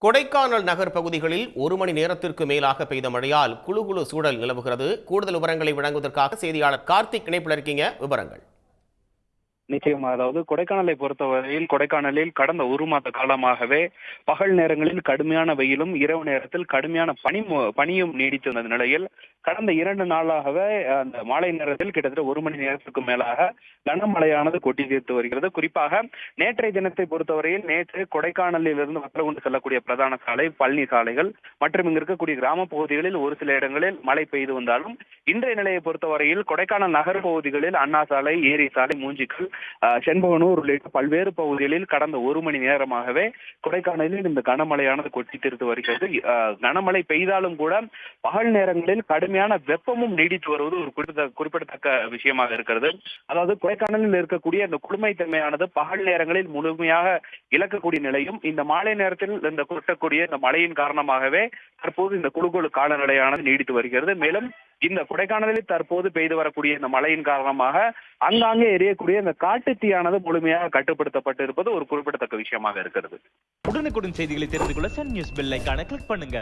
கொடைக்கானல் நகர் பகுதிகளில் 1 மணி நேரத்திற்கு மேலாக பெய்த மழையால் குளு சூழல் நிலவுகிறது. கூடுதல் விவரங்களை வழங்குவதற்காக செய்தியாளர் கார்த்திக் இணைப்பில் இருக்கீங்க. விவரங்கள். நிச்சயமா. அதாவது கொடைக்கானலை பொறுத்தவரையில் கொடைக்கானலில் கடந்த 1 மாத காலமாகவே பகல் நேரங்களில் கடுமையான வெயிலும் இரவு நேரத்தில் கடுமையான பனியும் நீடித்து வந்த நிலையில் கடந்த 2 நாளாகவே அந்த மாலை நேரத்தில் கிட்டத்தட்ட 1 மணி நேரத்துக்கு மேலாக கனமழையானது கொட்டி தீர்த்து வருகிறது. குறிப்பாக நேற்றைய தினத்தை பொறுத்தவரையில் நேற்று கொடைக்கானலில் இருந்து வத்தலகுண்டு செல்லக்கூடிய பிரதான சாலை, பழனி சாலைகள் மற்றும் இங்க இருக்கக்கூடிய கிராம பகுதிகளில் ஒரு சில இடங்களில் மழை பெய்து வந்தாலும் இன்றைய நிலையை பொறுத்தவரையில் கொடைக்கானல் நகர் பகுதிகளில் அண்ணா சாலை, ஏரி சாலை, மூஞ்சிக்கல், செண்பகனூர் உள்ளிட்ட பல்வேறு பகுதிகளில் கடந்த 1 மணி நேரமாகவே கொடைக்கானலில் இந்த கனமழையானது கொட்டி தீர்த்து வருகிறது. கனமழை பெய்தாலும் கூட பகல் நேரங்களில் கடுமையான வெப்பமும் நீடித்து வருவது ஒரு குறிப்பிடத்தக்க விஷயமாக இருக்கிறது. அதாவது கொடைக்கானலில் இருக்கக்கூடிய இந்த குளுமைத்தன்மையானது பகல் நேரங்களில் முழுமையாக இழக்கக்கூடிய நிலையும் இந்த மாலை நேரத்தில் இந்த கொட்டக்கூடிய இந்த மழையின் காரணமாகவே தற்போது இந்த குளு காலநிலையானது நீடித்து வருகிறது. மேலும் இந்த கொடைக்கானலில் தற்போது பெய்து வரக்கூடிய இந்த மழையின் காரணமாக அங்காங்கே எரியக்கூடிய இந்த காட்டுத்தீயானது முழுமையாக கட்டுப்படுத்தப்பட்டு இருப்பது ஒரு குறிப்பிடத்தக்க விஷயமாக இருக்கிறது. உடனுக்குடன் செய்திகளை தெரிந்து கொள்ள சன் நியூஸ் பெல் ஐகானை கிளிக் பண்ணுங்க.